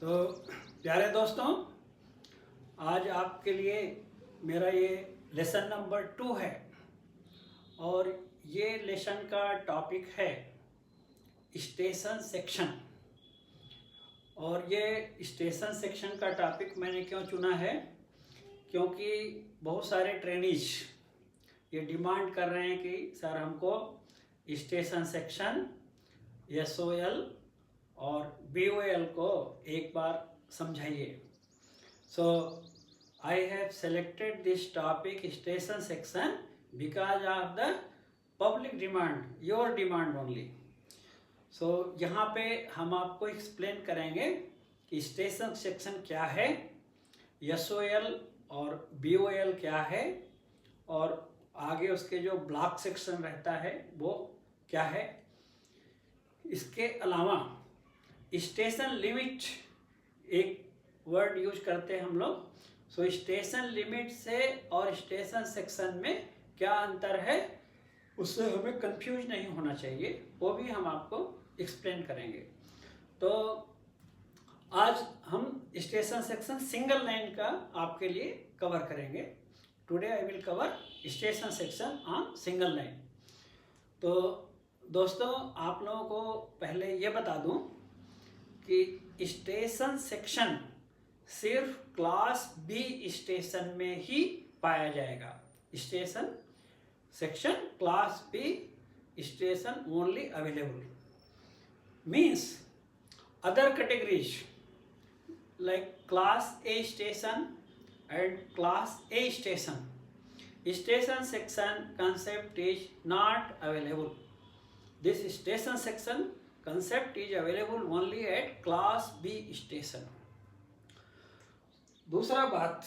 तो प्यारे दोस्तों, आज आपके लिए मेरा ये लेसन नंबर 2 है और ये लेसन का टॉपिक है स्टेशन सेक्शन। और ये स्टेशन सेक्शन का टॉपिक मैंने क्यों चुना है, क्योंकि बहुत सारे ट्रेनीज ये डिमांड कर रहे हैं कि सर हमको स्टेशन सेक्शन SOL और BOL को एक बार समझाइए। So I have selected this topic station section because of the public demand, your demand only. सो यहाँ पे हम आपको एक्सप्लेन करेंगे कि स्टेशन सेक्शन क्या है, SOL और BOL क्या है, और आगे उसके जो ब्लॉक सेक्शन रहता है वो क्या है। इसके अलावा स्टेशन लिमिट एक वर्ड यूज करते हैं हम लोग। सो स्टेशन लिमिट से और स्टेशन सेक्शन में क्या अंतर है, उससे हमें कंफ्यूज नहीं होना चाहिए, वो भी हम आपको एक्सप्लेन करेंगे। तो आज हम स्टेशन सेक्शन सिंगल लाइन का आपके लिए कवर करेंगे। Today I will cover station section on single line. तो दोस्तों, आप लोगों को पहले ये बता दूं कि स्टेशन सेक्शन सिर्फ क्लास B स्टेशन में ही पाया जाएगा। Station section class B station only available, means other categories like class A station and class A station, station section concept is not available. This station section concept is available only at class B station. दूसरा बात,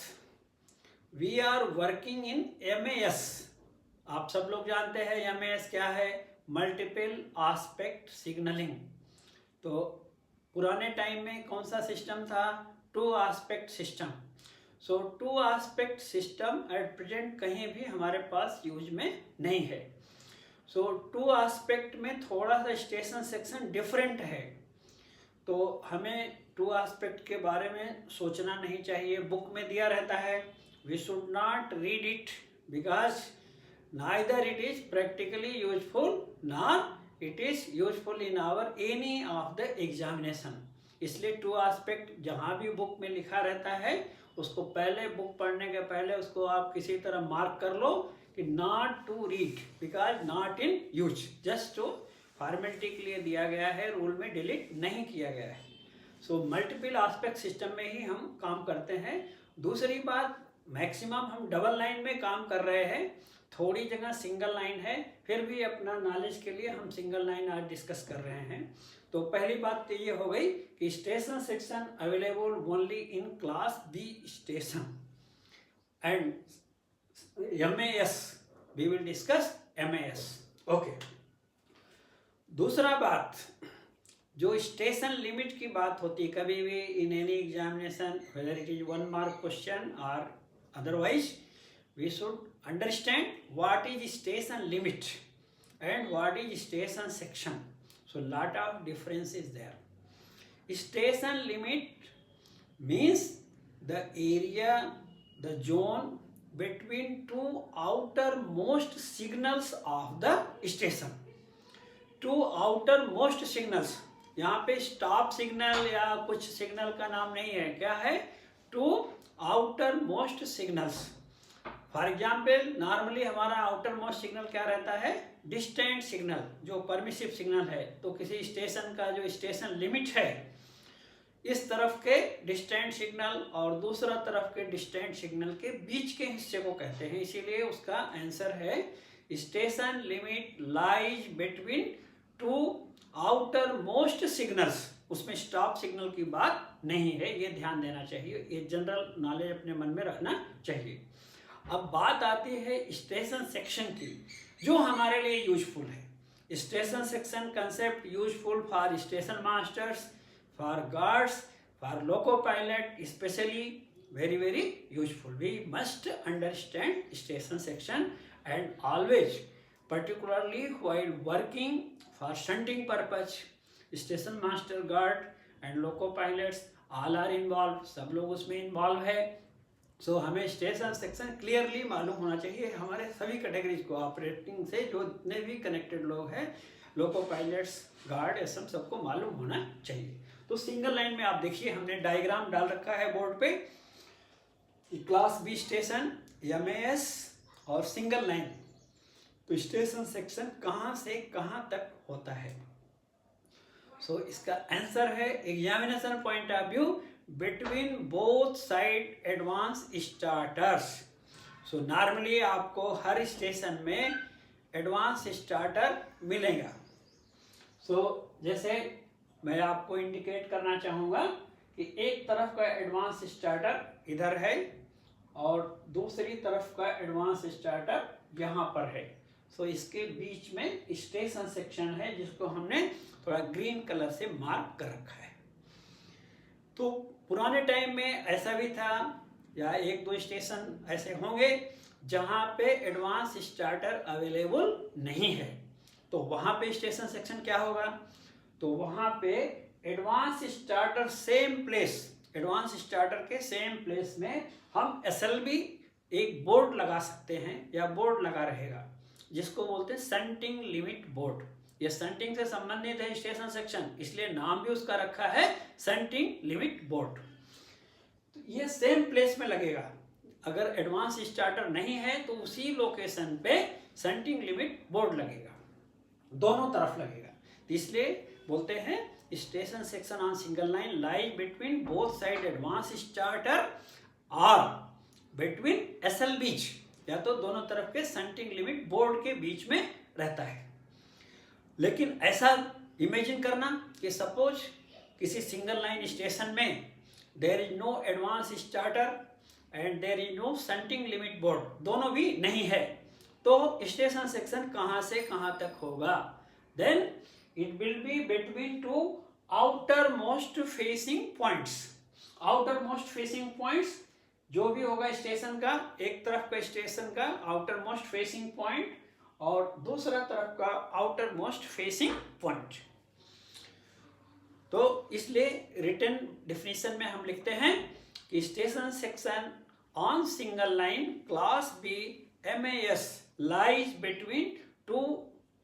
we are working in MAS। आप सब लोग जानते हैं MAS क्या है, multiple aspect signalling. तो पुराने टाइम में कौन सा सिस्टम था, 2 aspect system. So 2 aspect system at present कहीं भी हमारे पास यूज में नहीं है। सो 2 आस्पेक्ट में थोड़ा सा स्टेशन सेक्शन डिफरेंट है, तो हमें 2 आस्पेक्ट के बारे में सोचना नहीं चाहिए। बुक में दिया रहता है, we should not read it because neither it is practically useful nor it is useful in our any of the examination. इसलिए 2 आस्पेक्ट जहाँ भी बुक में लिखा रहता है उसको पहले, बुक पढ़ने के पहले उसको आप किसी तरह मार्क कर लो कि not to read because not in use, just to formality के लिए दिया गया है, रूल में डिलीट नहीं किया गया है। सो मल्टीपल आस्पेक्ट सिस्टम में ही हम काम करते हैं। दूसरी बात, मैक्सिमम हम डबल लाइन में काम कर रहे हैं, थोड़ी जगह सिंगल लाइन है, फिर भी अपना नॉलेज के लिए हम सिंगल लाइन आज डिस्कस कर रहे हैं। तो पहली बात तो ये हो गई कि station section available only in class B station and MAS, we will discuss MAS। Okay. दूसरा बात, जो स्टेशन लिमिट की बात होती है कभी भी in any examination, whether it is 1 mark question और otherwise, we should understand what is station limit and what is station section. So lot of difference is there. Station limit means the area, the zone between 2 outermost signals of the station. 2 outermost signals, यहाँ पे stop signal या कुछ signal का नाम नहीं है, क्या है, 2 outermost signals। For example, normally हमारा आउटर मोस्ट सिग्नल क्या रहता है, डिस्टेंट सिग्नल, जो परमिसिव सिग्नल है। तो किसी स्टेशन का जो स्टेशन लिमिट है, इस तरफ के डिस्टेंट सिग्नल और दूसरा तरफ के डिस्टेंट सिग्नल के बीच के हिस्से को कहते हैं। इसीलिए उसका आंसर है station limit lies between 2 outer most signals. उसमें स्टॉप सिग्नल की बात नहीं है, ये ध्यान देना चाहिए, ये जनरल नॉलेज अपने मन में रखना चाहिए। अब बात आती है स्टेशन सेक्शन की, जो हमारे लिए यूजफुल है। Station section concept useful for station masters, for guards, for loco pilot, specially very very useful. We must understand station section and always, particularly while working for shunting purpose, station master, guard and loco pilots all are involve, सब लोग उसमें involve है। सो हमें station section clearly मालूम होना चाहिए हमारे सभी कैटेगरीज को, ऑपरेटिंग से जो जितने भी कनेक्टेड लोग हैं, लोको पायलट्स, गार्ड, ये सबको मालूम होना चाहिए। तो सिंगल लाइन में आप देखिए हमने डायग्राम डाल रखा है बोर्ड पे, क्लास बी स्टेशन, एमएएस और सिंगल लाइन। तो स्टेशन सेक्शन कहाँ से कहाँ तक होता है? सो इसका आंसर है examination point of view between both side advance starters. So normally आपको हर स्टेशन में एडवांस स्टार्टर मिलेगा। सो जैसे मैं आपको इंडिकेट करना चाहूँगा कि एक तरफ का एडवांस स्टार्टर इधर है और दूसरी तरफ का एडवांस स्टार्टर यहाँ पर है। सो इसके बीच में स्टेशन सेक्शन है जिसको हमने थोड़ा ग्रीन कलर से मार्क कर रखा है। तो पुराने टाइम में ऐसा भी था, या एक दो स्टेशन ऐसे होंगे जहाँ पे एडवांस स्टार्टर अवेलेबल नहीं है, तो वहाँ पे स्टेशन सेक्शन क्या होगा? तो वहाँ पे advance starter same place, advance starter के सेम प्लेस में हम एसएलबी एक बोर्ड लगा सकते हैं या बोर्ड लगा रहेगा जिसको बोलते हैं सेंटिंग लिमिट बोर्ड। ये सेंटिंग से संबंधित है स्टेशन सेक्शन, इसलिए नाम भी उसका रखा है सेंटिंग लिमिट बोर्ड। तो ये सेम प्लेस में लगेगा। अगर एडवांस स्टार्टर नहीं है तो उसी लोकेशन पे सेंटिंग लिमिट बोर्ड लगेगा, दोनों तरफ लगेगा। इसलिए बोलते हैं station section on single line lie between both side advance starter और बिटवीन एसएलबीज, या तो दोनों तरफ के सेंटिंग लिमिट बोर्ड के बीच में रहता है। लेकिन ऐसा इमेजिन करना कि सपोज किसी सिंगल लाइन स्टेशन में there is no advance starter and there is no shunting limit board, दोनों भी नहीं है, तो स्टेशन सेक्शन कहाँ से कहाँ तक होगा? Then it will be between two outer most facing points. Outer most facing points जो भी होगा स्टेशन का, एक तरफ का स्टेशन का आउटर मोस्ट फेसिंग पॉइंट और दूसरा तरफ का आउटर मोस्ट फेसिंग पॉइंट। तो इसलिए रिटन डेफिनेशन में हम लिखते हैं कि station section on single line class B MAS lies between two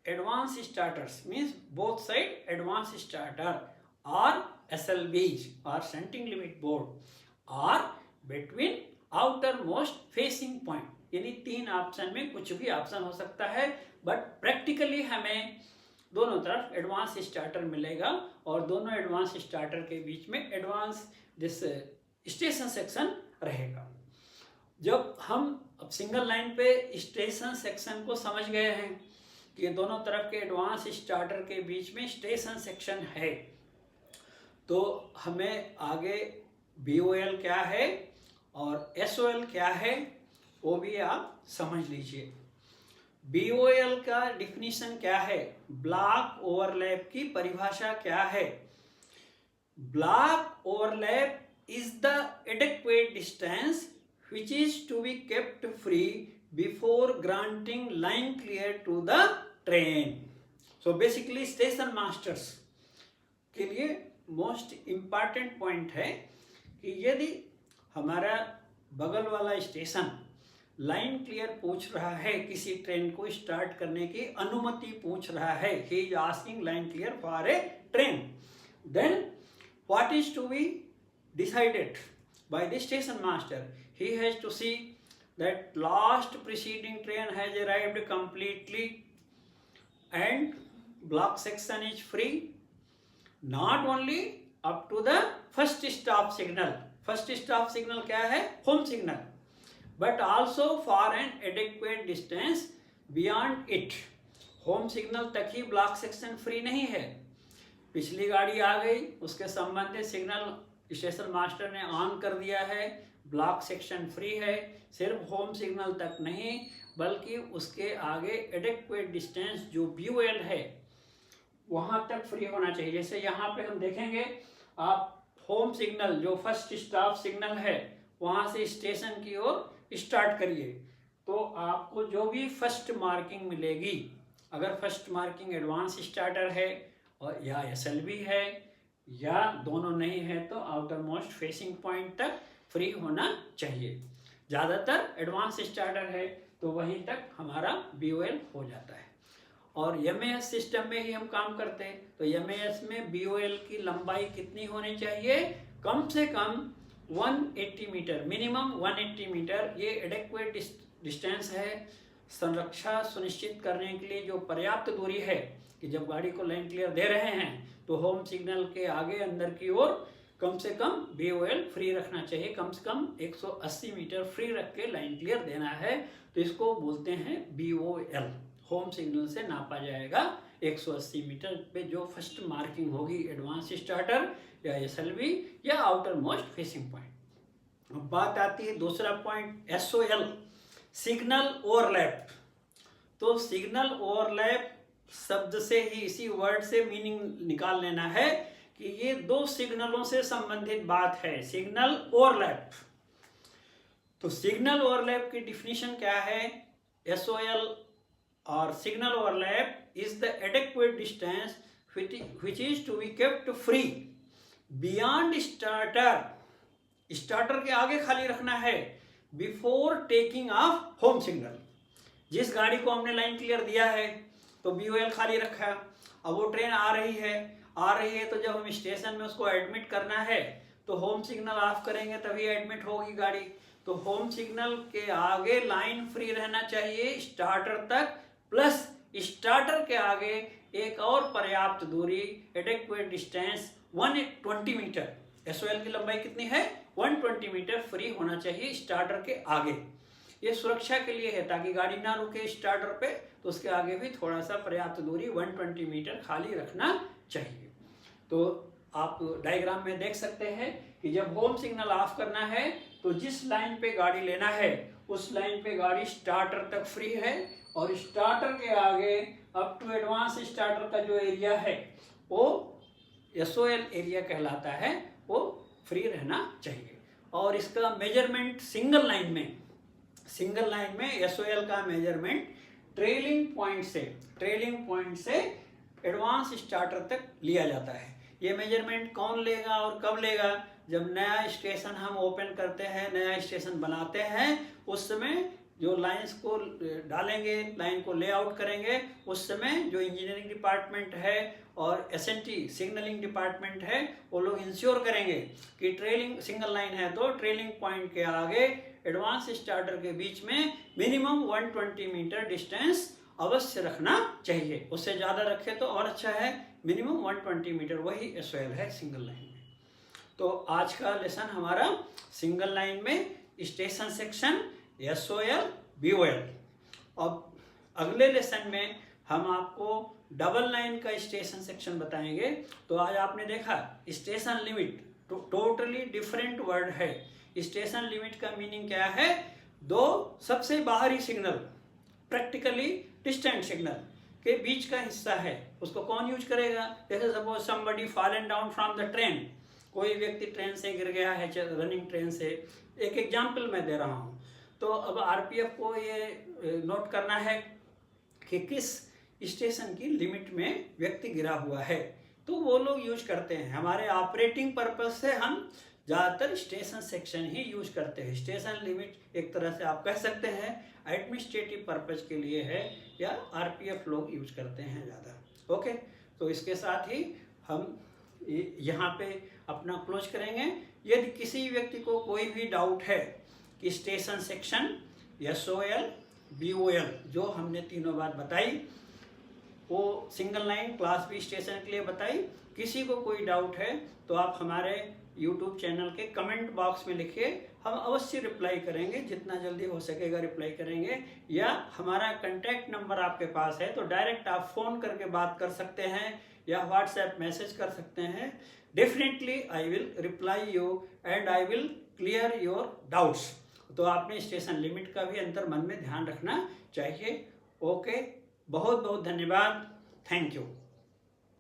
advance starters, means both side advance starter और एसएलबीज और सेंटिंग लिमिट बोर्ड और between outer most facing point. यानी तीन ऑप्शन में कुछ भी ऑप्शन हो सकता है, बट प्रैक्टिकली हमें दोनों तरफ एडवांस स्टार्टर मिलेगा और दोनों एडवांस स्टार्टर के बीच में एडवांस दिस स्टेशन सेक्शन रहेगा। जब हम अब सिंगल लाइन पे स्टेशन सेक्शन को समझ गए हैं कि दोनों तरफ के एडवांस स्टार्टर के बीच में स्टेशन सेक्शन है, तो हमें आगे BOL क्या है और SOL क्या है वो भी आप समझ लीजिए। BOL का डिफिनीशन क्या है, ब्लॉक ओवरलैप की परिभाषा क्या है? Block overlap is the adequate distance which is to be kept free before granting line clear to the train. So basically station masters के लिए मोस्ट इम्पॉर्टेंट पॉइंट है कि यदि हमारा बगल वाला स्टेशन लाइन क्लियर पूछ रहा है, किसी ट्रेन को स्टार्ट करने की अनुमति पूछ रहा है, he is asking line clear for a train, then what is to be decided by the station master? He has to see that last preceding train has arrived completely and block section is free, not only up to the first stop signal. First stop signal क्या है? Home signal. But also for an adequate distance beyond it. Home signal तक ही block section free नहीं है। पिछली गाड़ी आ गई, उसके संबंधित सिग्नल स्टेशन मास्टर ने ऑन कर दिया है, ब्लॉक सेक्शन फ्री है, सिर्फ होम सिग्नल तक नहीं बल्कि उसके आगे एडेक्वेट डिस्टेंस जो BOL है वहां तक फ्री होना चाहिए। जैसे यहाँ पे हम देखेंगे, आप होम सिग्नल जो फर्स्ट स्टॉप सिग्नल है वहां से स्टेशन की ओर स्टार्ट करिए, तो आपको जो भी फर्स्ट मार्किंग मिलेगी, अगर फर्स्ट मार्किंग एडवांस स्टार्टर है और या SLB है या दोनों नहीं है तो आउटर मोस्ट फेसिंग पॉइंट तक फ्री होना चाहिए। ज़्यादातर एडवांस स्टार्टर है तो वहीं तक हमारा BOL हो जाता है। और MAS सिस्टम में ही हम काम करते हैं तो MAS में BOL की लंबाई कितनी होनी चाहिए? कम से कम 180 मीटर, मिनिमम 180 मीटर। ये एडेक्वेट डिस्टेंस है संरक्षा सुनिश्चित करने के लिए, जो पर्याप्त दूरी है कि जब गाड़ी को लाइन क्लियर दे रहे हैं तो होम सिग्नल के आगे अंदर की ओर कम से कम BOL फ्री रखना चाहिए। कम से कम 180 मीटर फ्री रख के लाइन क्लियर देना है, तो इसको बोलते हैं BOL। होम सिग्नल से नापा जाएगा 180 मीटर पे जो फर्स्ट मार्किंग होगी एडवांस स्टार्टर या SLV या आउटर मोस्ट फेसिंग पॉइंट। अब बात आती है दूसरा पॉइंट SOL, सिग्नल ओवरलैप। तो सिग्नल ओवरलैप शब्द से ही, इसी वर्ड से मीनिंग निकाल लेना है कि ये दो सिग्नलों से संबंधित बात है, सिग्नल ओवरलैप। तो सिग्नल ओवरलैप की डिफिनीशन क्या है? SOL और signal overlap is the adequate distance which is to be kept free beyond starter के आगे खाली रखना है before taking of home signal. जिस गाड़ी को हमने लाइन क्लियर दिया है तो BOL खाली रखा, अब वो ट्रेन आ रही है तो जब हम स्टेशन में उसको एडमिट करना है तो होम सिग्नल ऑफ करेंगे तभी एडमिट होगी गाड़ी। तो होम सिग्नल के आगे लाइन फ्री रहना चाहिए स्टार्टर तक, प्लस स्टार्टर के आगे एक और पर्याप्त दूरी एडेक्वेट डिस्टेंस 120 मीटर। SOL की लंबाई कितनी है? 120 मीटर फ्री होना चाहिए स्टार्टर के आगे। ये सुरक्षा के लिए है ताकि गाड़ी ना रुके स्टार्टर पे, तो उसके आगे भी थोड़ा सा पर्याप्त दूरी 120 मीटर खाली रखना चाहिए। तो आप डायग्राम में देख सकते हैं कि जब होम सिग्नल ऑफ करना है तो जिस लाइन पे गाड़ी लेना है उस लाइन पे गाड़ी स्टार्टर तक फ्री है, और स्टार्टर के आगे अप टू एडवांस स्टार्टर का जो एरिया है वो SOL एरिया कहलाता है, वो फ्री रहना चाहिए। और इसका मेजरमेंट सिंगल लाइन में SOL का मेजरमेंट ट्रेलिंग पॉइंट से एडवांस स्टार्टर तक लिया जाता है। ये मेजरमेंट कौन लेगा और कब लेगा? जब नया स्टेशन हम ओपन करते हैं, नया स्टेशन बनाते हैं, उस समय जो लाइंस को डालेंगे, लाइन को लेआउट करेंगे, उस समय जो इंजीनियरिंग डिपार्टमेंट है और SNT सिग्नलिंग डिपार्टमेंट है वो लोग इंश्योर करेंगे कि ट्रेलिंग सिंगल लाइन है तो ट्रेलिंग पॉइंट के आगे एडवांस स्टार्टर के बीच में मिनिमम 120 मीटर डिस्टेंस अवश्य रखना चाहिए। उससे ज़्यादा रखे तो और अच्छा है, मिनिमम 120 मीटर वही SOL है सिंगल लाइन में। तो आज का लेसन हमारा सिंगल लाइन में स्टेशन सेक्शन, SOL, BOL। अब अगले लेसन में हम आपको डबल लाइन का स्टेशन सेक्शन बताएंगे। तो आज आपने देखा station limit, totally different word है। स्टेशन लिमिट का मीनिंग क्या है? दो सबसे बाहरी सिग्नल, प्रैक्टिकली डिस्टेंट सिग्नल के बीच का हिस्सा है, उसको कौन यूज करेगा? जैसे suppose somebody fallen down from the train, कोई व्यक्ति ट्रेन से गिर गया है, रनिंग ट्रेन से, एक एग्जाम्पल मैं दे रहा हूँ। तो अब RPF को ये नोट करना है कि किस स्टेशन की लिमिट में व्यक्ति गिरा हुआ है, तो वो लोग यूज करते हैं। हमारे ऑपरेटिंग पर्पज से हम ज़्यादातर स्टेशन सेक्शन ही यूज करते हैं। स्टेशन लिमिट एक तरह से आप कह सकते हैं एडमिनिस्ट्रेटिव पर्पज के लिए है, या RPF लोग यूज करते हैं ज़्यादा। ओके, तो इसके साथ ही हम यहाँ पे अपना क्लोज करेंगे। यदि किसी व्यक्ति को कोई भी डाउट है कि स्टेशन सेक्शन, SOL, BOL जो हमने तीनों बात बताई, वो single line class B station के लिए बताई, किसी को कोई डाउट है तो आप हमारे YouTube चैनल के कमेंट बॉक्स में लिखिए, हम अवश्य रिप्लाई करेंगे, जितना जल्दी हो सकेगा रिप्लाई करेंगे। या हमारा कांटेक्ट नंबर आपके पास है तो डायरेक्ट आप फ़ोन करके बात कर सकते हैं या व्हाट्सएप मैसेज कर सकते हैं। Definitely I will reply you and I will clear your doubts. तो आपने स्टेशन लिमिट का भी अंतर मन में ध्यान रखना चाहिए। ओके, बहुत बहुत धन्यवाद, थैंक यू।